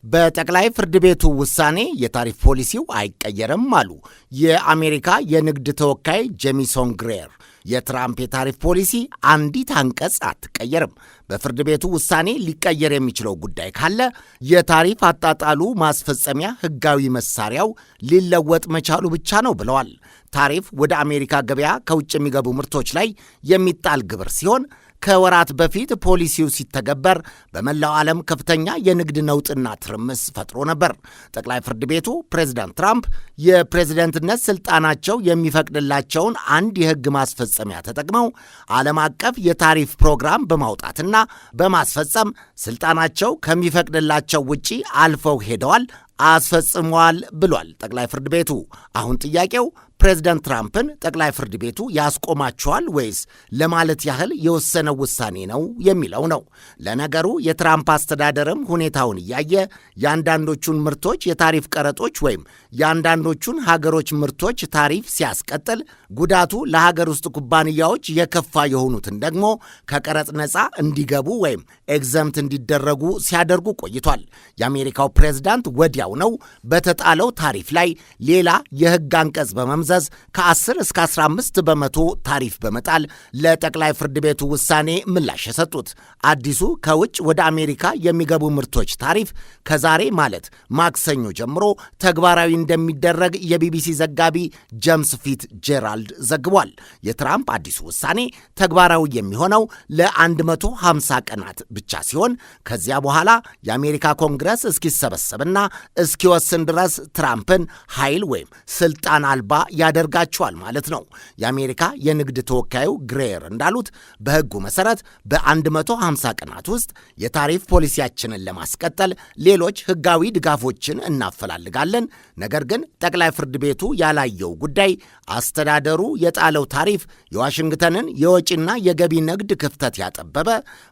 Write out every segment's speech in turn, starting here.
በጠቅላይ ፍርድ ቤቱ ውሳኔ የታሪፍ ፖሊሲው አይቀየርም አሉ የአሜሪካ የንግድ ተወካይ ጄሚሶን ግሬር። የትራምፕ የታሪፍ ፖሊሲ አንዲት አንቀጽ አትቀየርም። በፍርድ ቤቱ ውሳኔ ሊቀየር የሚችለው ጉዳይ ካለ የታሪፍ አጣጣሉ ማስፈጸሚያ ሕጋዊ መሳሪያው ሊለወጥ መቻሉ ብቻ ነው ብለዋል። ታሪፍ ወደ አሜሪካ ገበያ ከውጭ የሚገቡ ምርቶች ላይ የሚጣል ግብር ሲሆን ከወራት በፊት ፖሊሲው ሲተገበር በመላው ዓለም ከፍተኛ የንግድ ነውጥና ትርምስ ፈጥሮ ነበር። ጠቅላይ ፍርድ ቤቱ ፕሬዝዳንት ትራምፕ የፕሬዝደንትነት ስልጣናቸው የሚፈቅድላቸውን አንድ የሕግ ማስፈጸሚያ ተጠቅመው ዓለም አቀፍ የታሪፍ ፕሮግራም በማውጣትና በማስፈጸም ስልጣናቸው ከሚፈቅድላቸው ውጪ አልፈው ሄደዋል፣ አስፈጽመዋል ብሏል ጠቅላይ ፍርድ ቤቱ። አሁን ጥያቄው ፕሬዝዳንት ትራምፕን ጠቅላይ ፍርድ ቤቱ ያስቆማቸዋል ወይስ ለማለት ያህል የወሰነው ውሳኔ ነው የሚለው ነው። ለነገሩ የትራምፕ አስተዳደርም ሁኔታውን እያየ የአንዳንዶቹን ምርቶች የታሪፍ ቀረጦች ወይም የአንዳንዶቹን ሀገሮች ምርቶች ታሪፍ ሲያስቀጥል፣ ጉዳቱ ለሀገር ውስጥ ኩባንያዎች የከፋ የሆኑትን ደግሞ ከቀረጥ ነፃ እንዲገቡ ወይም ኤግዘምት እንዲደረጉ ሲያደርጉ ቆይቷል። የአሜሪካው ፕሬዝዳንት ወዲያው ነው በተጣለው ታሪፍ ላይ ሌላ የሕግ አንቀጽ በመምዘዝ ከ10 እስከ 15 በመቶ ታሪፍ በመጣል ለጠቅላይ ፍርድ ቤቱ ውሳኔ ምላሽ የሰጡት። አዲሱ ከውጭ ወደ አሜሪካ የሚገቡ ምርቶች ታሪፍ ከዛሬ ማለት ማክሰኞ ጀምሮ ተግባራዊ እንደሚደረግ የቢቢሲ ዘጋቢ ጄምስ ፊት ጄራልድ ዘግቧል። የትራምፕ አዲሱ ውሳኔ ተግባራዊ የሚሆነው ለ150 ቀናት ብቻ ሲሆን ከዚያ በኋላ የአሜሪካ ኮንግረስ እስኪሰበሰብና እስኪወስን ድረስ ትራምፕን ኃይል ወይም ስልጣን አልባ ያደርጋቸዋል ማለት ነው። የአሜሪካ የንግድ ተወካዩ ግሬር እንዳሉት በሕጉ መሰረት በ150 ቀናት ውስጥ የታሪፍ ፖሊሲያችንን ለማስቀጠል ሌሎች ሕጋዊ ድጋፎችን እናፈላልጋለን። ነገር ግን ጠቅላይ ፍርድ ቤቱ ያላየው ጉዳይ አስተዳደሩ የጣለው ታሪፍ የዋሽንግተንን የወጪና የገቢ ንግድ ክፍተት ያጠበበ፣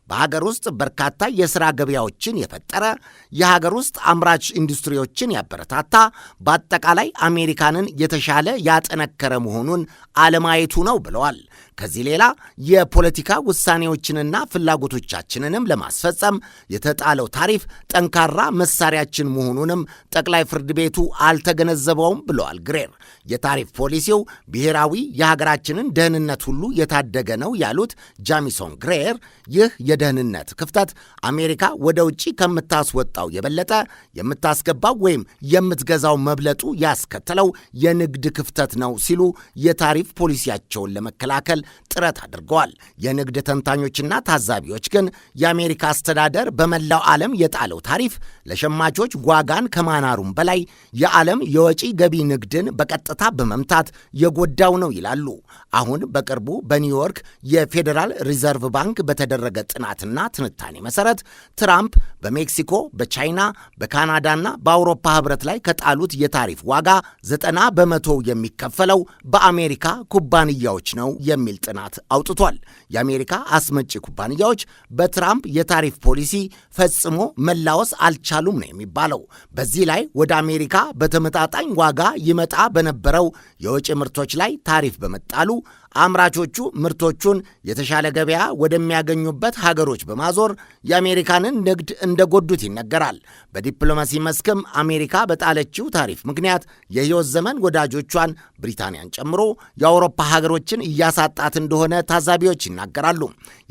በሀገር ውስጥ በርካታ የሥራ ገበያዎችን የፈጠረ፣ የሀገር ውስጥ አምራች ኢንዱስትሪዎችን ያበረታታ፣ በአጠቃላይ አሜሪካንን የተሻለ ያጠነከረ መሆኑን አለማየቱ ነው ብለዋል። ከዚህ ሌላ የፖለቲካ ውሳኔዎችንና ፍላጎቶቻችንንም ለማስፈጸም የተጣለው ታሪፍ ጠንካራ መሳሪያችን መሆኑንም ጠቅላይ ፍርድ ቤቱ አልተገነዘበውም ብለዋል ግሬር። የታሪፍ ፖሊሲው ብሔራዊ የሀገራችንን ደህንነት ሁሉ የታደገ ነው ያሉት ጄሚሶን ግሬር ይህ የደህንነት ክፍተት አሜሪካ ወደ ውጭ ከምታስወጣው የበለጠ የምታስገባው ወይም የምትገዛው መብለጡ ያስከተለው የንግድ ክፍተት ነው ሲሉ የታሪፍ ፖሊሲያቸውን ለመከላከል ጥረት አድርገዋል። የንግድ ተንታኞችና ታዛቢዎች ግን የአሜሪካ አስተዳደር በመላው ዓለም የጣለው ታሪፍ ለሸማቾች ዋጋን ከማናሩም በላይ የዓለም የወጪ ገቢ ንግድን በቀጥታ በመምታት የጎዳው ነው ይላሉ። አሁን በቅርቡ በኒውዮርክ የፌዴራል ሪዘርቭ ባንክ በተደረገ ጥናትና ትንታኔ መሰረት ትራምፕ በሜክሲኮ፣ በቻይና፣ በካናዳና በአውሮፓ ህብረት ላይ ከጣሉት የታሪፍ ዋጋ 90 በመቶ የሚከፈለው በአሜሪካ ኩባንያዎች ነው የሚል ጥናት አውጥቷል። የአሜሪካ አስመጪ ኩባንያዎች በትራምፕ የታሪፍ ፖሊሲ ፈጽሞ መላወስ አልቻሉም ነው የሚባለው። በዚህ ላይ ወደ አሜሪካ በተመጣጣኝ ዋጋ ይመጣ በነበረው የወጪ ምርቶች ላይ ታሪፍ በመጣሉ አምራቾቹ ምርቶቹን የተሻለ ገበያ ወደሚያገኙበት ሀገሮች በማዞር የአሜሪካንን ንግድ እንደጎዱት ይነገራል። በዲፕሎማሲ መስክም አሜሪካ በጣለችው ታሪፍ ምክንያት የሕይወት ዘመን ወዳጆቿን ብሪታንያን ጨምሮ የአውሮፓ ሀገሮችን እያሳጣት እንደሆነ ታዛቢዎች ይናገራሉ።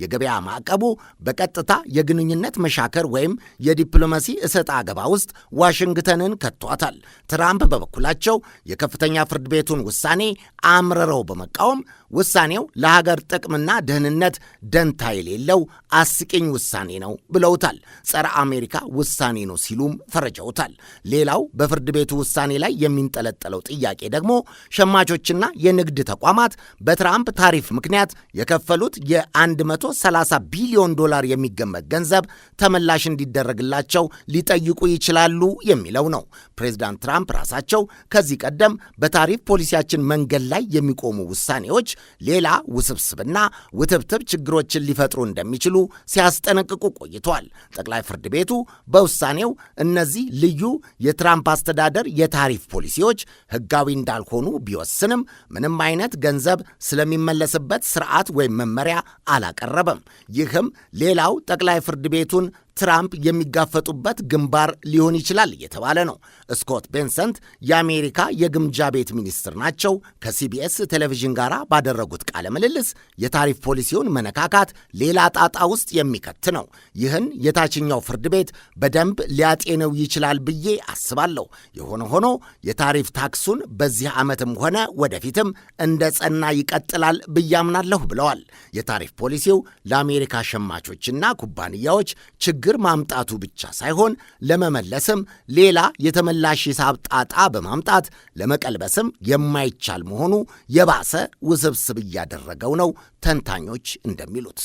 የገበያ ማዕቀቡ በቀጥታ የግንኙነት መሻከር ወይም የዲፕሎማሲ እሰጥ አገባ ውስጥ ዋሽንግተንን ከቷታል። ትራምፕ በበኩላቸው የከፍተኛ ፍርድ ቤቱን ውሳኔ አምርረው በመቃወም ውሳኔው ለሀገር ጥቅምና ደህንነት ደንታ የሌለው አስቂኝ ውሳኔ ነው ብለውታል። ጸረ አሜሪካ ውሳኔ ነው ሲሉም ፈረጀውታል። ሌላው በፍርድ ቤቱ ውሳኔ ላይ የሚንጠለጠለው ጥያቄ ደግሞ ሸማቾችና የንግድ ተቋማት በትራምፕ ታሪፍ ምክንያት የከፈሉት የ130 ቢሊዮን ዶላር የሚገመት ገንዘብ ተመላሽ እንዲደረግላቸው ሊጠይቁ ይችላሉ የሚለው ነው። ፕሬዝዳንት ትራምፕ ራሳቸው ከዚህ ቀደም በታሪፍ ፖሊሲያችን መንገድ ላይ የሚቆሙ ውሳኔዎች ሌላ ውስብስብና ውትብትብ ችግሮችን ሊፈጥሩ እንደሚችሉ ሲያስጠነቅቁ ቆይቷል። ጠቅላይ ፍርድ ቤቱ በውሳኔው እነዚህ ልዩ የትራምፕ አስተዳደር የታሪፍ ፖሊሲዎች ሕጋዊ እንዳልሆኑ ቢወስንም ምንም አይነት ገንዘብ ስለሚመለስበት ስርዓት ወይም መመሪያ አላቀረበም። ይህም ሌላው ጠቅላይ ፍርድ ቤቱን ትራምፕ የሚጋፈጡበት ግንባር ሊሆን ይችላል እየተባለ ነው። ስኮት ቤንሰንት የአሜሪካ የግምጃ ቤት ሚኒስትር ናቸው። ከሲቢኤስ ቴሌቪዥን ጋር ባደረጉት ቃለ ምልልስ የታሪፍ ፖሊሲውን መነካካት ሌላ ጣጣ ውስጥ የሚከት ነው። ይህን የታችኛው ፍርድ ቤት በደንብ ሊያጤነው ይችላል ብዬ አስባለሁ። የሆነ ሆኖ የታሪፍ ታክሱን በዚህ ዓመትም ሆነ ወደፊትም እንደ ጸና ይቀጥላል ብያምናለሁ ብለዋል። የታሪፍ ፖሊሲው ለአሜሪካ ሸማቾችና ኩባንያዎች ችግር ማምጣቱ ብቻ ሳይሆን ለመመለስም ሌላ የተመላሽ ሂሳብ ጣጣ በማምጣት ለመቀልበስም የማይቻል መሆኑ የባሰ ውስብስብ እያደረገው ነው ተንታኞች እንደሚሉት።